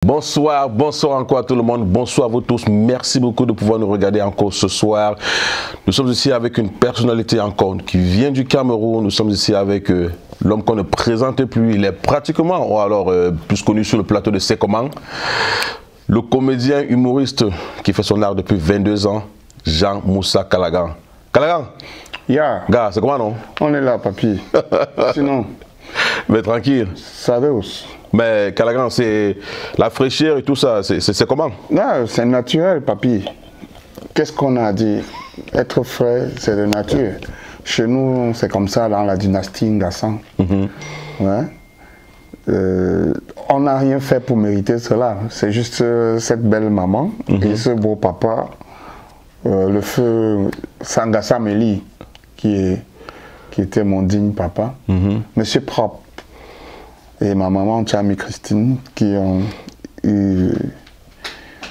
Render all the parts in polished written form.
Bonsoir, bonsoir encore à tout le monde, bonsoir à vous tous, merci beaucoup de pouvoir nous regarder encore ce soir. Nous sommes ici avec une personnalité encore qui vient du Cameroun, nous sommes ici avec l'homme qu'on ne présente plus, il est pratiquement, ou alors plus connu sur le plateau de C'est Comment, le comédien humoriste qui fait son art depuis 22 ans, Jean Moussa Calagan. Calagan, yeah. Gars, c'est comment non? On est là, papy. Sinon, mais tranquille. ça va aussi. Mais Calagan, c'est la fraîcheur et tout ça, c'est comment? Non, c'est naturel, papy. Qu'est-ce qu'on a dit? Être frais, c'est de nature. Chez nous, c'est comme ça dans la dynastie Ngassan. Ouais. On n'a rien fait pour mériter cela. C'est juste cette belle maman et ce beau papa, le feu Sangassa Meli, qui était mon digne papa. Monsieur Propre. Et ma maman, Tchami Christine, qui ont eu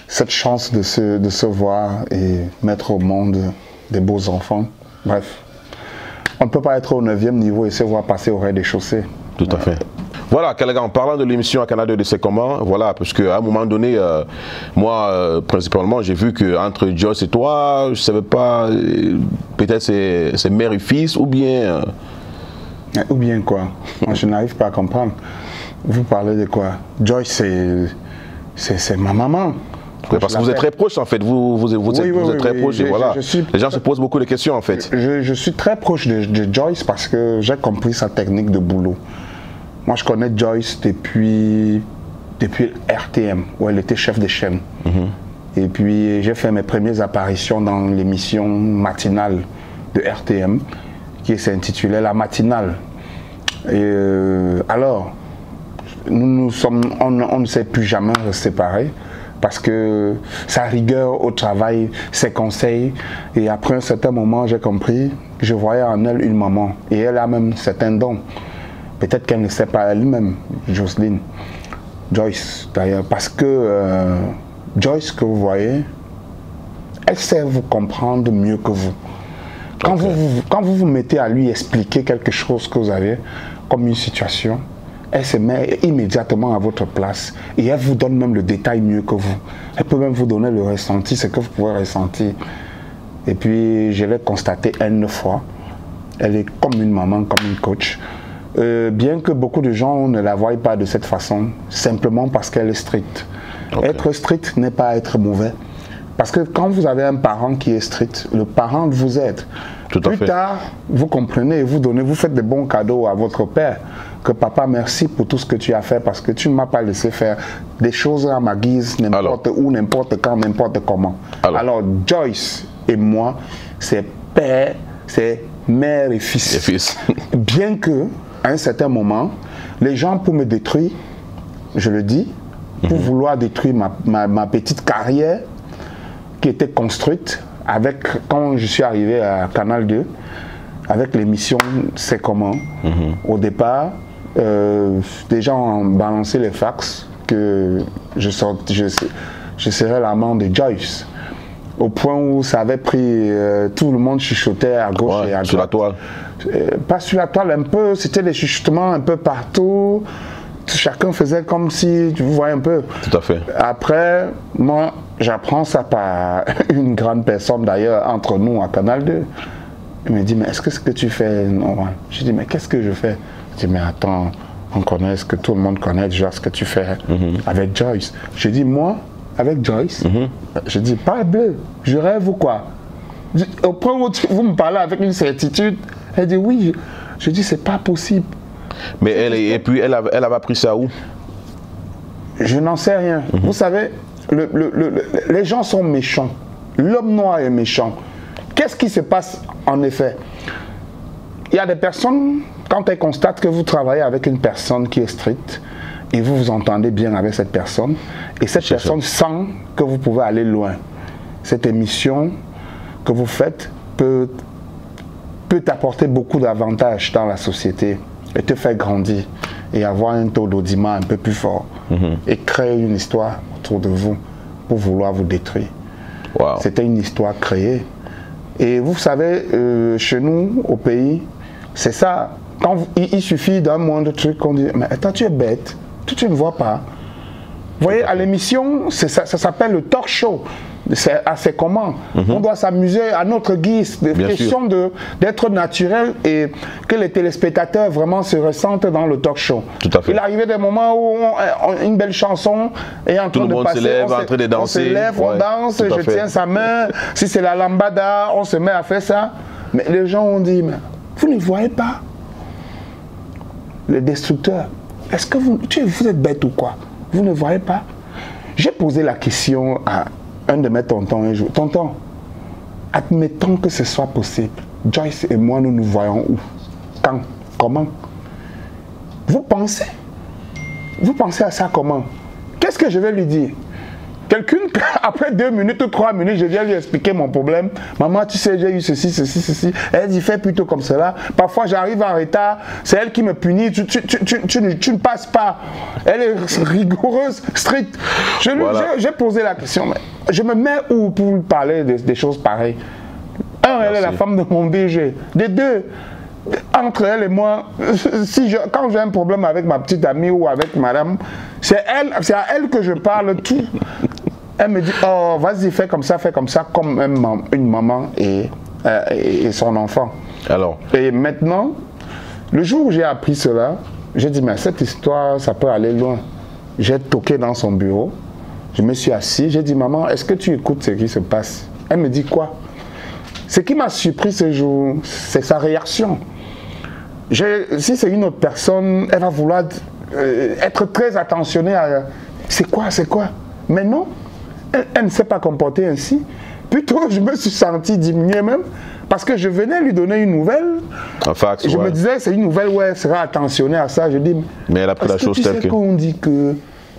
cette chance de se voir et mettre au monde des beaux enfants. Bref, on ne peut pas être au 9e niveau et se voir passer au rez-de-chaussée. Tout à fait. Voilà, Calagan, en parlant de l'émission à Canada de C'est Comment, voilà, parce qu'à un moment donné, moi, principalement, j'ai vu qu'entre Joyce et toi, je ne savais pas, peut-être c'est mère et fils, ou bien... Ou bien quoi? Moi, je n'arrive pas à comprendre. Vous parlez de quoi? Joyce, c'est ma maman. Oui, parce que vous êtes très proches, en fait. Vous êtes très proches, et voilà. Les gens se posent beaucoup de questions, en fait. Je suis très proche de Joyce parce que j'ai compris sa technique de boulot. Moi, je connais Joyce depuis RTM, où elle était chef de chaîne. Et puis, j'ai fait mes premières apparitions dans l'émission matinale de RTM, qui s'intitulait La Matinale. Et alors, on ne s'est plus jamais séparés parce que sa rigueur au travail, ses conseils, et après un certain moment, j'ai compris, je voyais en elle une maman, et elle a même certains dons. Peut-être qu'elle ne sait pas elle-même, Jocelyne, Joyce d'ailleurs, parce que Joyce, que vous voyez, elle sait vous comprendre mieux que vous. Quand vous vous mettez à lui expliquer quelque chose que vous avez, comme une situation, elle se met immédiatement à votre place et elle vous donne même le détail mieux que vous. Elle peut même vous donner le ressenti, ce que vous pouvez ressentir. Et puis, je l'ai constaté N fois. Elle est comme une maman, comme une coach. Bien que beaucoup de gens ne la voient pas de cette façon, simplement parce qu'elle est stricte. Être strict n'est pas être mauvais. Parce que quand vous avez un parent qui est strict, le parent vous aide. Plus tard, vous comprenez et vous faites de bons cadeaux à votre père. Que papa, merci pour tout ce que tu as fait parce que tu ne m'as pas laissé faire des choses à ma guise, n'importe où, n'importe quand, n'importe comment. Alors, Joyce et moi, c'est père, c'est mère et fils. Bien que, à un certain moment, les gens pour me détruire, je le dis, pour vouloir détruire ma petite carrière, qui était construite quand je suis arrivé à Canal 2 avec l'émission C'est Comment. Au départ, des gens ont balancé les fax que je serais l'amant de Joyce, au point où ça avait pris, tout le monde chuchotait à gauche et à droite. Sur la toile? Pas sur la toile, un peu, c'était des chuchotements un peu partout. Chacun faisait comme si, vous voyez un peu. Tout à fait. Après, moi, j'apprends ça par une grande personne d'ailleurs entre nous à Canal 2. Il me dit, mais est-ce que ce que tu fais normal? Je dis, mais qu'est-ce que je fais? Je dis, mais attends, on connaît ce que tout le monde connaît déjà ce que tu fais avec Joyce. Je dis, moi, avec Joyce, je dis, pas bleu, je rêve ou quoi? Au point où vous me parlez avec une certitude, elle dit, oui. Je dis, c'est pas possible. Mais elle avait appris ça où? Je n'en sais rien. Vous savez, les gens sont méchants. L'homme noir est méchant. Qu'est-ce qui se passe en effet? Il y a des personnes, quand elles constatent que vous travaillez avec une personne qui est stricte, et vous vous entendez bien avec cette personne, et cette personne sent que vous pouvez aller loin. Cette émission que vous faites peut apporter beaucoup d'avantages dans la société et te faire grandir et avoir un taux d'audimat un peu plus fort et créer une histoire autour de vous pour vouloir vous détruire. C'était une histoire créée. Et vous savez, chez nous, au pays, c'est ça. Quand il suffit d'un moindre truc qu'on dit, mais attends, tu es bête, tu ne vois pas. Vous voyez, à l'émission, ça s'appelle le talk show. C'est comment on doit s'amuser à notre guise, question d'être naturel et que les téléspectateurs vraiment se ressentent dans le talk show. Tout à fait. Il arrivait des moments où une belle chanson est en train de passer, on se lève, on danse, je tiens sa main, si c'est la lambada, on se met à faire ça. Mais les gens ont dit, mais vous ne voyez pas le destructeur, est-ce que vous êtes bête ou quoi? Vous ne voyez pas? J'ai posé la question à un de mes tontons un jour. Tonton, admettons que ce soit possible. Joyce et moi, nous nous voyons où? Quand? Comment? Vous pensez à ça comment? Qu'est-ce que je vais lui dire? Quelqu'un, après 2 minutes ou 3 minutes, je viens lui expliquer mon problème. Maman, tu sais, j'ai eu ceci, ceci, ceci. Elle dit, fais plutôt comme cela. Parfois, j'arrive en retard. C'est elle qui me punit. Tu ne passes pas. Elle est rigoureuse, stricte. J'ai posé la question. Mais je me mets où pour lui parler des choses pareilles? Un, elle est la femme de mon BG. Des deux, entre elle et moi, quand j'ai un problème avec ma petite amie ou avec madame, c'est à elle que je parle tout. Elle me dit, oh, vas-y, fais comme ça, comme une maman et son enfant. Alors. Et maintenant, le jour où j'ai appris cela, j'ai dit, mais cette histoire, ça peut aller loin. J'ai toqué dans son bureau, je me suis assis, j'ai dit, maman, est-ce que tu écoutes ce qui se passe? Elle me dit, quoi? Ce qui m'a surpris ce jour, c'est sa réaction. Si c'est une autre personne, elle va vouloir être très attentionnée à... C'est quoi? Mais non, elle ne s'est pas comportée ainsi. Plutôt, je me suis senti diminué même, parce que je venais lui donner une nouvelle. Un fax, je me disais, c'est une nouvelle où elle sera attentionnée à ça. Je dis, mais elle a pris la chose telle que... qu'on dit que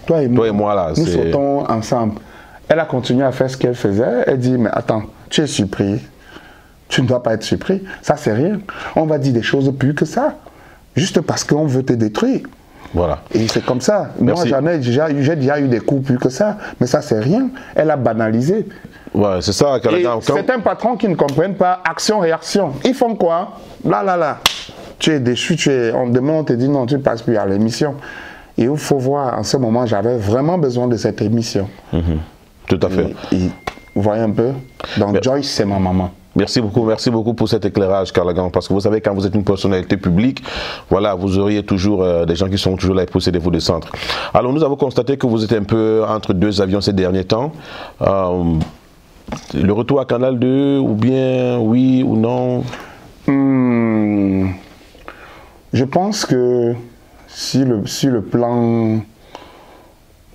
toi et moi là, nous sautons ensemble. Elle a continué à faire ce qu'elle faisait. Elle dit, mais attends, tu es surpris. Tu ne dois pas être surpris. Ça, c'est rien. On va dire des choses plus que ça. Juste parce qu'on veut te détruire. Voilà. Et c'est comme ça. Merci. Moi, j'ai déjà eu des coups plus que ça. Mais ça, c'est rien. Elle a banalisé. Ouais, c'est ça. Certains patrons qui ne comprennent pas action-réaction. Ils font quoi? Là. Tu es déçu. Demain, on te dit non, tu ne passes plus à l'émission. Et il faut voir, en ce moment, j'avais vraiment besoin de cette émission. Tout à fait. Vous voyez un peu? Donc, Joyce, c'est ma maman. Merci beaucoup pour cet éclairage, Callaghan, parce que vous savez, quand vous êtes une personnalité publique, voilà, vous auriez toujours des gens qui sont toujours là pour aider vous descendre. Alors, nous avons constaté que vous êtes un peu entre 2 avions ces derniers temps. Le retour à Canal 2, ou bien oui ou non? Je pense que sur le plan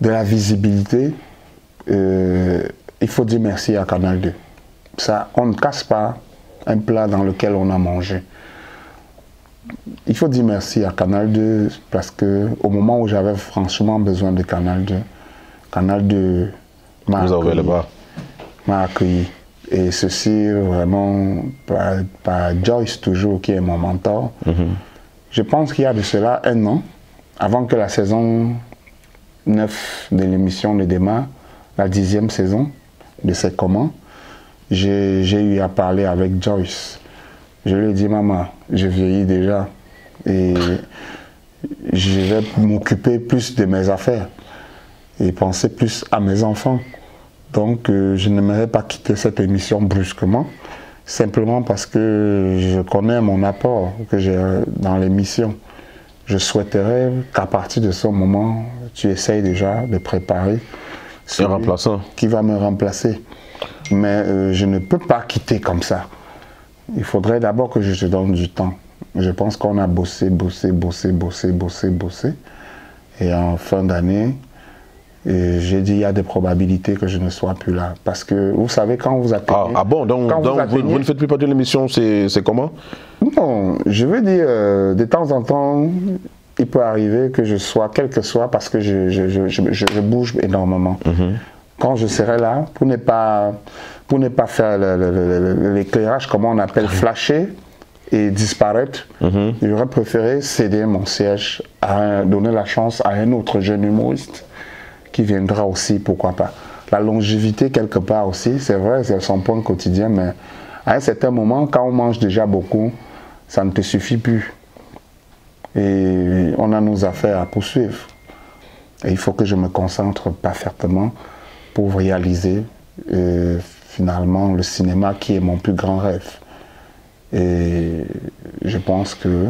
de la visibilité, il faut dire merci à Canal 2. Ça, on ne casse pas un plat dans lequel on a mangé. Il faut dire merci à Canal 2 parce que au moment où j'avais franchement besoin de Canal 2 m'a accueilli. Et ceci vraiment par Joyce toujours qui est mon mentor. Je pense qu'il y a de cela 1 an, avant que la saison 9 de l'émission ne démarre, la 10e saison de C'est comment, j'ai eu à parler avec Joyce. Je lui ai dit, maman, je vieillis déjà et je vais m'occuper plus de mes affaires et penser plus à mes enfants. Donc, je n'aimerais pas quitter cette émission brusquement, simplement parce que je connais mon apport que j'ai dans l'émission. Je souhaiterais qu'à partir de ce moment, tu essayes déjà de préparer un remplaçant qui va me remplacer. Mais je ne peux pas quitter comme ça. Il faudrait d'abord que je te donne du temps. Je pense qu'on a bossé. Et en fin d'année, j'ai dit il y a des probabilités que je ne sois plus là. Parce que vous savez, quand vous atteignez... Ah bon, donc vous ne faites plus partie de l'émission, c'est comment? Non, je veux dire, de temps en temps, il peut arriver que je sois, quel que soit, parce que je bouge énormément. Quand je serai là, pour ne pas faire l'éclairage, comment on appelle, flasher et disparaître, j'aurais préféré céder mon siège, donner la chance à un autre jeune humoriste qui viendra aussi, pourquoi pas. La longévité, quelque part aussi, c'est vrai, c'est son point quotidien, mais à un certain moment, quand on mange déjà beaucoup, ça ne te suffit plus. Et on a nos affaires à poursuivre. Et il faut que je me concentre parfaitement pour réaliser finalement le cinéma qui est mon plus grand rêve. Et je pense que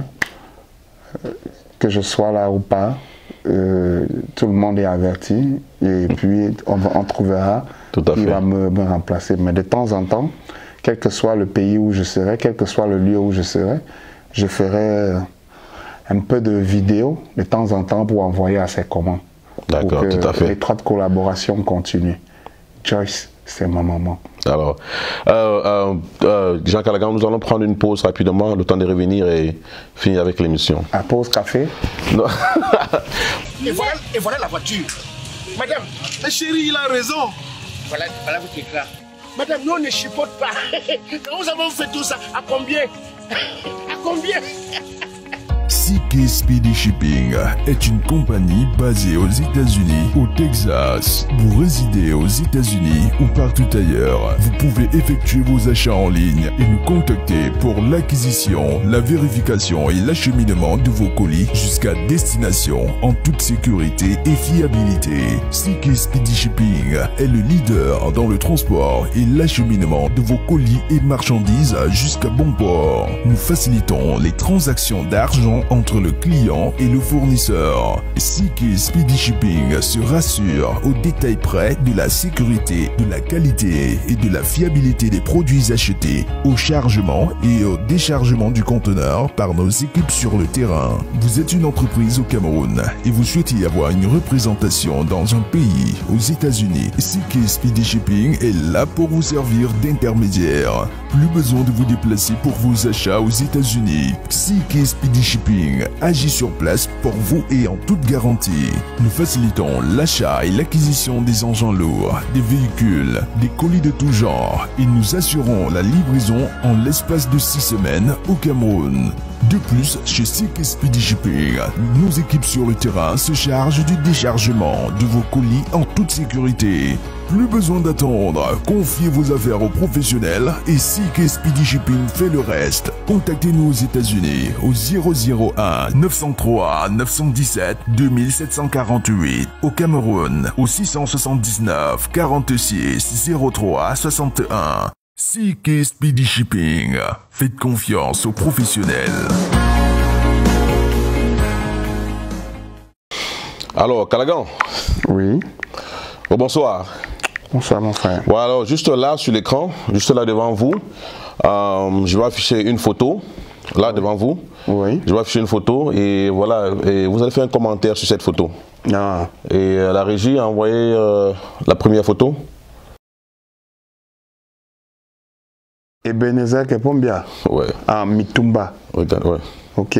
je sois là ou pas, tout le monde est averti et puis on trouvera qui va me remplacer. Mais de temps en temps, quel que soit le pays où je serai, quel que soit le lieu où je serai, je ferai un peu de vidéos de temps en temps pour envoyer à ses commandes. D'accord, tout à fait. L'étroite collaboration continue. Joyce, c'est ma maman. Alors, Jean Callaghan, nous allons prendre une pause rapidement, le temps de revenir et finir avec l'émission. À pause café? Non. Et voilà la voiture. Madame, Mais chérie, il a raison. voilà votre écran. Madame, nous on ne chipote pas. Nous avons fait tout ça. À combien? À combien? CK Speedy Shipping est une compagnie basée aux États-Unis, au Texas. Vous résidez aux États-Unis ou partout ailleurs, vous pouvez effectuer vos achats en ligne et nous contacter pour l'acquisition, la vérification et l'acheminement de vos colis jusqu'à destination en toute sécurité et fiabilité. CK Speedy Shipping est le leader dans le transport et l'acheminement de vos colis et marchandises jusqu'à bon port. Nous facilitons les transactions d'argent entre le client et le fournisseur. CK Speedy Shipping se rassure au détail près de la sécurité, de la qualité et de la fiabilité des produits achetés, au chargement et au déchargement du conteneur par nos équipes sur le terrain. Vous êtes une entreprise au Cameroun et vous souhaitez avoir une représentation dans un pays, aux États-Unis. CK Speedy Shipping est là pour vous servir d'intermédiaire. Plus besoin de vous déplacer pour vos achats aux États-Unis. CK Speedy Shipping agit sur place pour vous et en toute garantie. Nous facilitons l'achat et l'acquisition des engins lourds, des véhicules, des colis de tout genre et nous assurons la livraison en l'espace de 6 semaines au Cameroun. De plus, chez CK Speedy Shipping, nos équipes sur le terrain se chargent du déchargement de vos colis en toute sécurité. Plus besoin d'attendre, confiez vos affaires aux professionnels et CK Speedy Shipping fait le reste. Contactez-nous aux États-Unis au 001 903 917 2748, au Cameroun au 679 46 03 61. CK Speedy Shipping. Faites confiance aux professionnels. Alors, Callaghan. Oui. Oh, bonsoir. Bonsoir mon frère. Voilà, alors juste là sur l'écran, juste là devant vous, je vais afficher une photo, là devant vous. Oui. Je vais afficher une photo et voilà, et vous allez faire un commentaire sur cette photo. Ah. Et la régie a envoyé la première photo. Ebenezer Kepombia. Ouais. Ah, Mitumba. Regarde, ouais. Ok.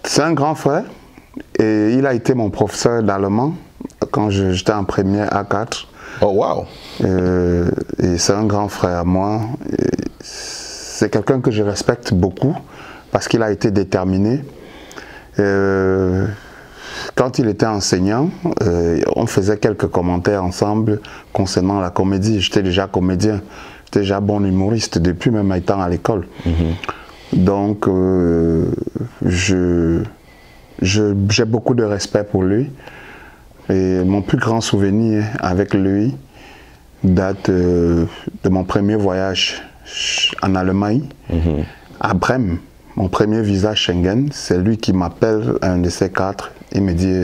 C'est un grand frère et il a été mon professeur d'allemand quand j'étais en première A4. Oh, wow. Et c'est un grand frère à moi. C'est quelqu'un que je respecte beaucoup parce qu'il a été déterminé. Quand il était enseignant, on faisait quelques commentaires ensemble concernant la comédie. J'étais déjà comédien. J'étais déjà bon humoriste depuis même étant à l'école. Donc, j'ai beaucoup de respect pour lui. Et mon plus grand souvenir avec lui date de mon premier voyage en Allemagne, à Brême. Mon premier visa Schengen, c'est lui qui m'appelle un de ces quatre et me dit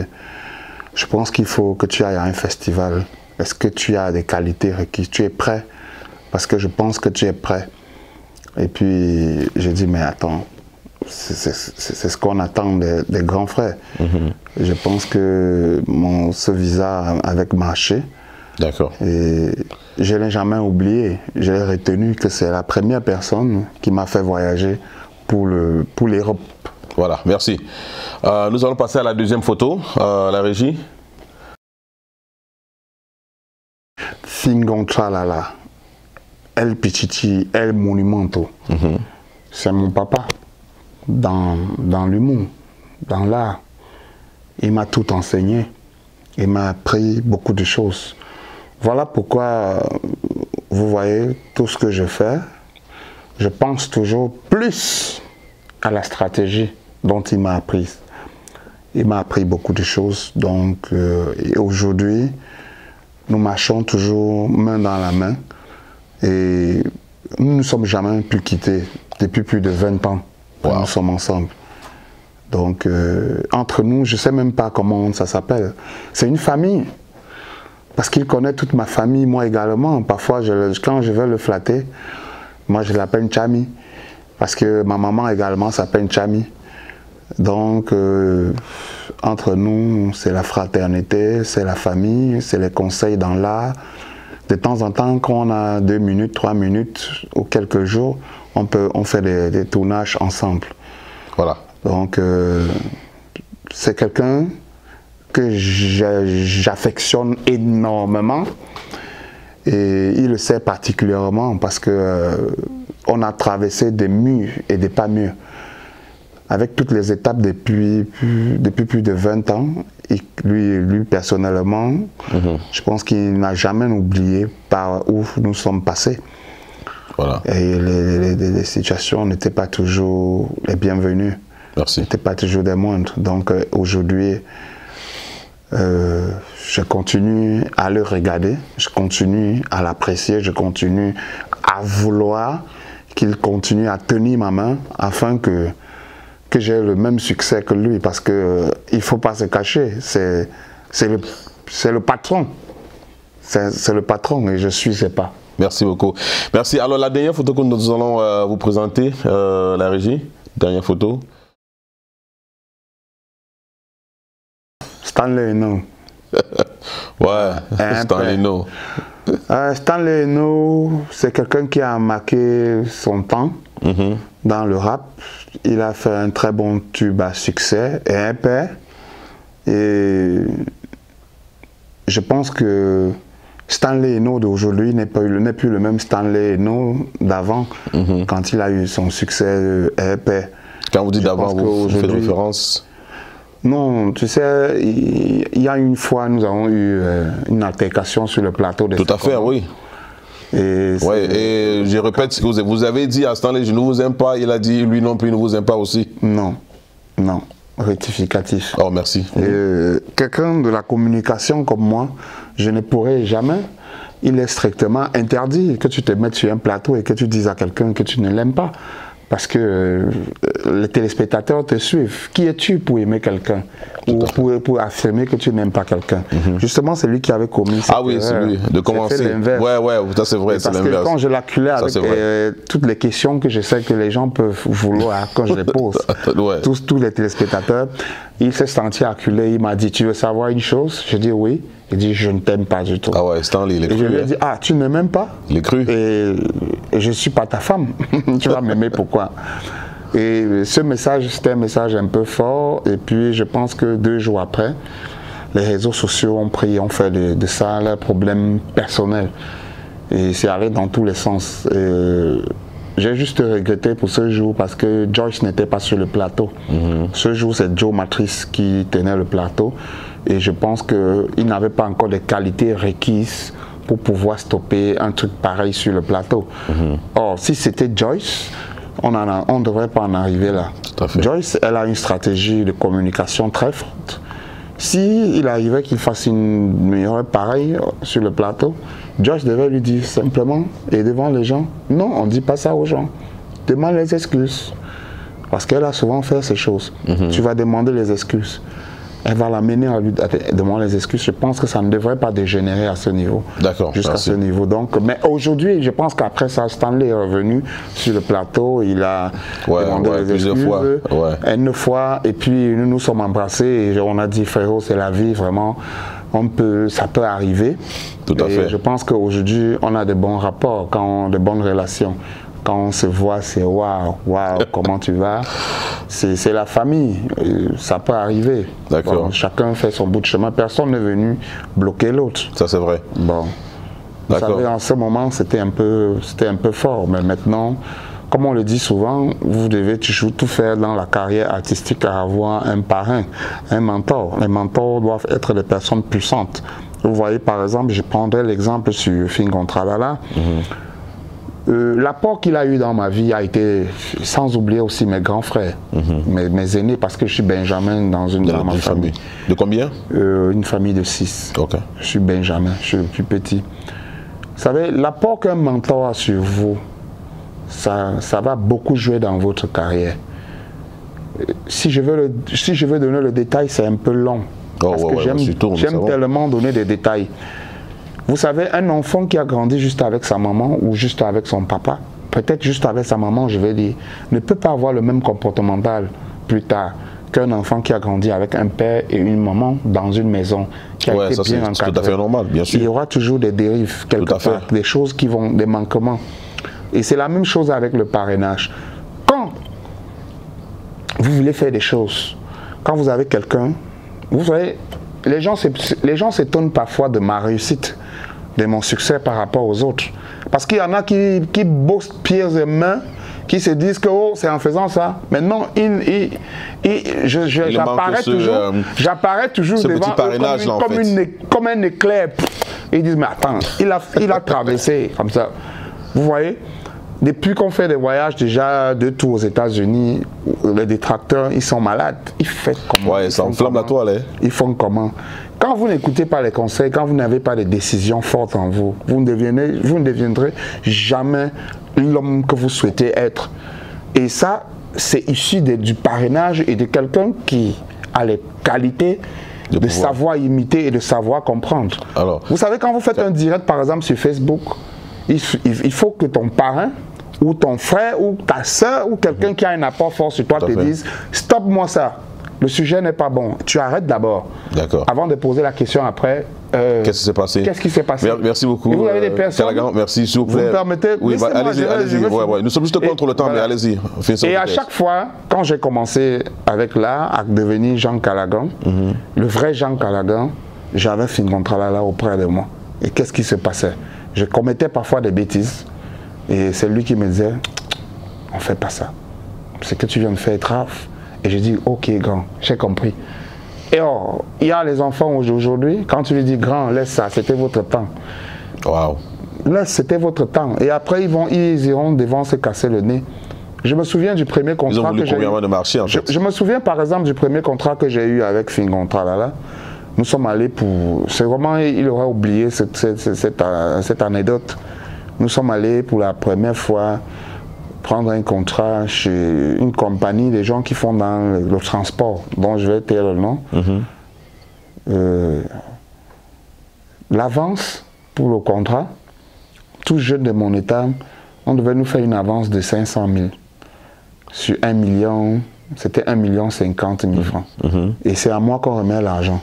« Je pense qu'il faut que tu ailles à un festival. Est-ce que tu as des qualités requises? Tu es prêt? Parce que je pense que tu es prêt. » Et puis j'ai dit « Mais attends, c'est ce qu'on attend des grands frères. Je pense que ce visa avait marché. D'accord. Et je ne l'ai jamais oublié. Je l'ai retenu que c'est la première personne qui m'a fait voyager pour l'Europe. Voilà, merci. Nous allons passer à la deuxième photo, la régie. Fingon Tralala, El Pichichi, El Monumento. C'est mon papa dans l'humour, dans l'art. Il m'a tout enseigné. Il m'a appris beaucoup de choses. Voilà pourquoi, vous voyez, tout ce que je fais, je pense toujours plus à la stratégie dont il m'a appris. Il m'a appris beaucoup de choses. Donc, et aujourd'hui, nous marchons toujours main dans la main. Et nous ne sommes jamais plus quittés depuis plus de 20 ans. Wow. Nous sommes ensemble. Donc, entre nous, je ne sais même pas comment ça s'appelle. C'est une famille. Parce qu'il connaît toute ma famille, moi également. Parfois, quand je veux le flatter, moi je l'appelle Chami. Parce que ma maman également s'appelle Chami. Donc, entre nous, c'est la fraternité, c'est la famille, c'est les conseils dans l'art. De temps en temps, quand on a 2 minutes, 3 minutes ou quelques jours, on fait des tournages ensemble. Voilà. Donc, c'est quelqu'un que j'affectionne énormément et il le sait particulièrement parce que on a traversé des murs et des pas mûrs avec toutes les étapes depuis plus de 20 ans. Et lui personnellement, je pense qu'il n'a jamais oublié par où nous sommes passés. Voilà. Et les situations n'étaient pas toujours les bienvenues. Merci. N'étaient pas toujours des moindres. Donc aujourd'hui, je continue à le regarder, je continue à l'apprécier, je continue à vouloir qu'il continue à tenir ma main afin que j'ai le même succès que lui, parce que il ne faut pas se cacher, c'est le patron, c'est le patron et je suis ses pas. Merci beaucoup. Merci. Alors la dernière photo que nous allons vous présenter, la régie, dernière photo. Stanley Hainaut. Ouais, Stanley Hainaut. Stanley Hainaut, c'est quelqu'un qui a marqué son temps dans le rap. Il a fait un très bon tube à succès et un père. Et je pense que Stanley Hainaut d'aujourd'hui n'est plus le même Stanley Hainaut d'avant, quand il a eu son succès épais. Quand vous dites d'avant, vous faites référence? Non, tu sais, il y a une fois, nous avons eu une altercation sur le plateau de Tout à fait, oui. Et je répète ce que vous avez dit à Stanley, je ne vous aime pas. Il a dit, lui non plus, il ne vous aime pas aussi. Non, non, rectificatif. Oh, merci. Quelqu'un de la communication comme moi, je ne pourrais jamais. Il est strictement interdit que tu te mettes sur un plateau et que tu dises à quelqu'un que tu ne l'aimes pas. Parce que les téléspectateurs te suivent. Qui es-tu pour aimer quelqu'un ou pour affirmer que tu n'aimes pas quelqu'un? Justement, c'est lui qui avait commis cette erreur. Ah oui, c'est lui, de commencer. Ouais, ça c'est vrai, c'est l'inverse. Parce que quand je l'acculais avec toutes les questions que je sais que les gens peuvent vouloir quand je les pose, tous les téléspectateurs, il s'est senti acculé, il m'a dit, tu veux savoir une chose? J'ai dit oui. Il dit, je ne t'aime pas du tout. Ah ouais, Stanley, il est cru. Et je lui ai dit, ah, tu ne m'aimes pas? Il est cru. Et je ne suis pas ta femme. Tu vas m'aimer pourquoi? Et ce message, c'était un message un peu fort. Et puis, je pense que 2 jours après, les réseaux sociaux ont fait de ça leur problème personnel. Et c'est allé dans tous les sens. J'ai juste regretté pour ce jour parce que Joyce n'était pas sur le plateau. Ce jour, c'est Joe Matrice qui tenait le plateau. Et je pense qu'il n'avait pas encore les qualités requises pour pouvoir stopper un truc pareil sur le plateau. Or, si c'était Joyce, on ne devrait pas en arriver là. Joyce, elle a une stratégie de communication très forte. S'il arrivait qu'il fasse une erreur pareille sur le plateau, Joyce devait lui dire simplement, et devant les gens, non, on ne dit pas ça aux gens. Demande les excuses. Parce qu'elle a souvent fait ces choses. Tu vas demander les excuses. Elle va l'amener à lui demander les excuses. Je pense que ça ne devrait pas dégénérer à ce niveau. D'accord. Jusqu'à ce niveau. Donc, mais aujourd'hui, je pense qu'après ça, Stanley est revenu sur le plateau. Il a demandé les excuses une fois. Et puis, nous nous sommes embrassés. Et on a dit, frérot, c'est la vie, vraiment. Ça peut arriver. Tout à fait. Je pense qu'aujourd'hui, on a de bons rapports, de bonnes relations. Quand on se voit, c'est waouh, comment tu vas? C'est la famille, ça peut arriver. D'accord. Bon, chacun fait son bout de chemin, personne n'est venu bloquer l'autre. Ça c'est vrai. Bon, vous savez, en ce moment, c'était un peu fort, mais maintenant, comme on le dit souvent, vous devez toujours tout faire dans la carrière artistique à avoir un parrain, un mentor. Les mentors doivent être des personnes puissantes. Vous voyez, par exemple, je prendrai l'exemple sur Fingon Tralala. L'apport qu'il a eu dans ma vie a été, sans oublier aussi mes grands frères, mes aînés, parce que je suis Benjamin dans une grande famille. De combien? Une famille de 6. Okay. Je suis Benjamin, je suis le plus petit. Vous savez, l'apport qu'un mentor a sur vous, ça va beaucoup jouer dans votre carrière. Si je veux donner le détail, c'est un peu long. Parce que j'aime tellement donner des détails. Vous savez, un enfant qui a grandi juste avec sa maman ou juste avec son papa, peut-être juste avec sa maman, je vais dire, ne peut pas avoir le même comportemental plus tard qu'un enfant qui a grandi avec un père et une maman dans une maison qui a été bien encadrée. C'est tout à fait normal, bien sûr. Il y aura toujours des dérives, quelque part, des choses qui vont, des manquements. Et c'est la même chose avec le parrainage. Quand vous voulez faire des choses, quand vous avez quelqu'un, vous savez, les gens s'étonnent parfois de ma réussite, de mon succès par rapport aux autres. Parce qu'il y en a qui bossent pieds et mains, qui se disent que oh, c'est en faisant ça. Maintenant, j'apparais toujours devant eux comme un éclair. Et ils disent, mais attends, il a traversé comme ça. Vous voyez? Depuis qu'on fait des voyages déjà de tours aux États-Unis, les détracteurs, ils sont malades. Ils font comment? Ouais, ça enflamme la toile. Hein? Ils font comment? Quand vous n'écoutez pas les conseils, quand vous n'avez pas de décisions fortes en vous, vous ne deviendrez jamais l'homme que vous souhaitez être. Et ça, c'est issu du parrainage et de quelqu'un qui a les qualités de savoir imiter et de savoir comprendre. Alors, vous savez, quand vous faites un direct, par exemple, sur Facebook, il faut que ton parrain ou ton frère ou ta soeur ou quelqu'un qui a un apport fort sur toi te dise « Stop-moi ça, le sujet n'est pas bon, tu arrêtes d'abord. » Avant de poser la question après. Qu'est-ce qui s'est passé? Qu'est-ce qui s'est passé? Merci beaucoup. Et vous avez des personnes. Calagan, merci, s'il vous plaît. Vous me permettez? Oui, allez-y. Nous sommes juste contre le temps, mais allez-y. Et à chaque fois, quand j'ai commencé avec l'art, à devenir Jean Calagan, le vrai Jean Calagan, j'avais Fingontralala auprès de moi. Et qu'est-ce qui se passait? Je commettais parfois des bêtises. Et c'est lui qui me disait, on ne fait pas ça. Ce que tu viens de faire est grave. Et je dis, ok grand, j'ai compris. Et or, il y a les enfants aujourd'hui, quand tu lui dis grand, laisse ça, c'était votre temps. Waouh. Laisse, c'était votre temps. Et après, ils iront devant se casser le nez. Je me souviens du premier contrat que j'ai eu. De marcher, en fait. Je me souviens par exemple du premier contrat que j'ai eu avec Fingontralala. Nous sommes allés pour... C'est vraiment, il aurait oublié cette anecdote. Nous sommes allés pour la première fois prendre un contrat chez une compagnie, des gens qui font dans le transport, dont je vais taire le nom. L'avance pour le contrat, tout jeune de mon état, on devait nous faire une avance de 500 000 sur 1 million, c'était 1 50 000 francs. Et c'est à moi qu'on remet l'argent.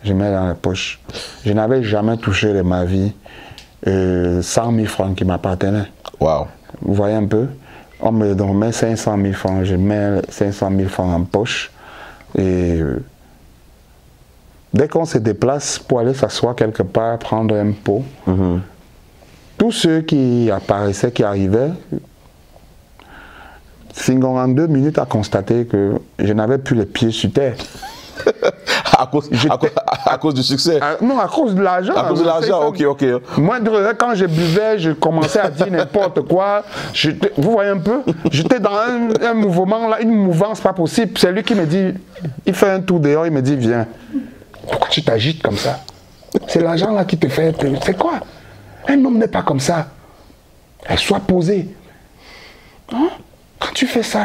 Je mets dans la poche. Je n'avais jamais touché de ma vie 100 000 francs qui m'appartenaient. Wow. Vous voyez un peu? On me remet 500 000 francs, je mets 500 000 francs en poche. Et dès qu'on se déplace pour aller s'asseoir quelque part, prendre un pot, tous ceux qui apparaissaient, qui arrivaient, Fingon en 2 minutes a constaté que je n'avais plus les pieds sur terre. à cause du succès? Non, à cause de l'argent. À cause de l'argent, ok. Moi, quand je buvais, je commençais à dire n'importe quoi. Vous voyez un peu? J'étais dans un mouvement, là, une mouvance pas possible. C'est lui qui me dit, il fait un tour dehors, il me dit, viens. Pourquoi tu t'agites comme ça? C'est l'argent là qui te fait... C'est quoi? Un homme n'est pas comme ça. Sois posé. Hein? Quand tu fais ça,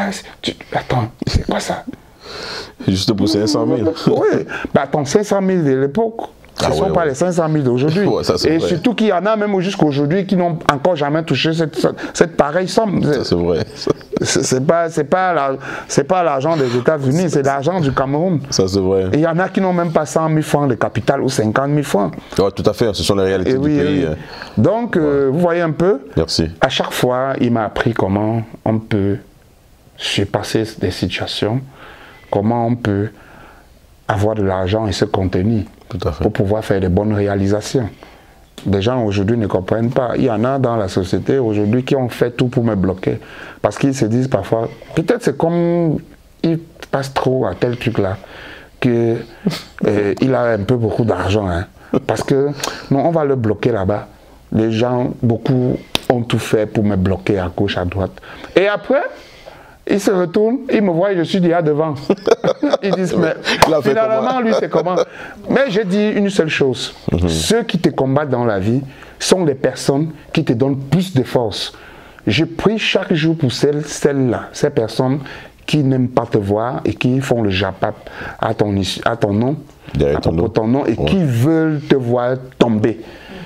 attends, c'est quoi ça? Juste pour 500 000. Oui, bah attends, 500 000 de l'époque, ce ne sont pas les 500 000 d'aujourd'hui. Et vrai. Surtout qu'il y en a même jusqu'aujourd'hui qui n'ont encore jamais touché cette pareille somme. Ça c'est vrai. C'est pas l'argent des États-Unis, c'est l'argent du Cameroun. Ça c'est vrai. Et il y en a qui n'ont même pas 100 000 francs de capital ou 50 000 francs. Ouais, tout à fait, ce sont les réalités du pays. Donc, vous voyez un peu. Merci. À chaque fois, il m'a appris comment on peut surpasser des situations. Comment on peut avoir de l'argent et se contenir pour pouvoir faire de bonnes réalisations. Des gens aujourd'hui ne comprennent pas. Il y en a dans la société aujourd'hui qui ont fait tout pour me bloquer. Parce qu'ils se disent parfois, peut-être c'est comme il passe trop à tel truc là, qu'il a un peu beaucoup d'argent. Hein. Parce que non, on va le bloquer là-bas. Les gens, beaucoup ont tout fait pour me bloquer à gauche, à droite. Et après, ils se retournent, ils me voient, je suis déjà devant. Ils disent, mais finalement, lui, c'est comment? Mais j'ai dit une seule chose. Ceux qui te combattent dans la vie sont les personnes qui te donnent plus de force. Je prie chaque jour pour celles-là, ces personnes qui n'aiment pas te voir et qui font le japap à ton nom, ton nom et qui veulent te voir tomber.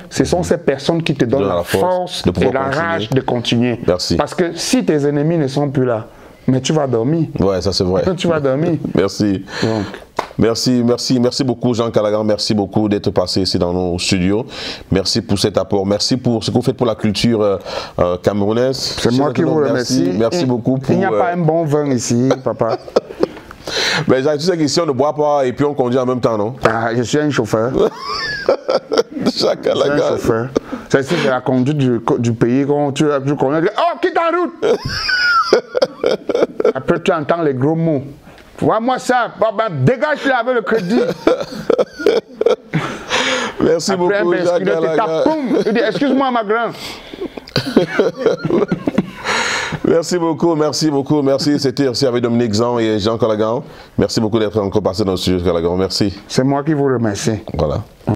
Ce sont ces personnes qui te donnent la force et la rage de continuer. Merci. Parce que si tes ennemis ne sont plus là, mais tu vas dormir. Ouais, ça c'est vrai. Tu vas dormir. Merci. Donc. Merci beaucoup Jean Callaghan, merci beaucoup d'être passé ici dans nos studios. Merci pour cet apport, merci pour ce que vous faites pour la culture camerounaise. C'est moi qui vous remercie. Merci beaucoup. Il n'y a pas un bon vin ici, papa. Mais tu sais qu'ici on ne boit pas et puis on conduit en même temps, non? Ah, je suis un chauffeur. Jean Callaghan. C'est la conduite du pays quand tu connais. Oh, quitte en route! Après, tu entends les gros mots. Vois-moi ça, dégage-le avec le crédit. Merci après, beaucoup, Jean Callaghan. Il dit, excuse-moi, ma grande. Merci beaucoup, merci. C'était aussi avec Dominique Zan et Jean Callaghan. Merci beaucoup d'être encore passé dans le studio Callaghan. Merci. C'est moi qui vous remercie. Voilà.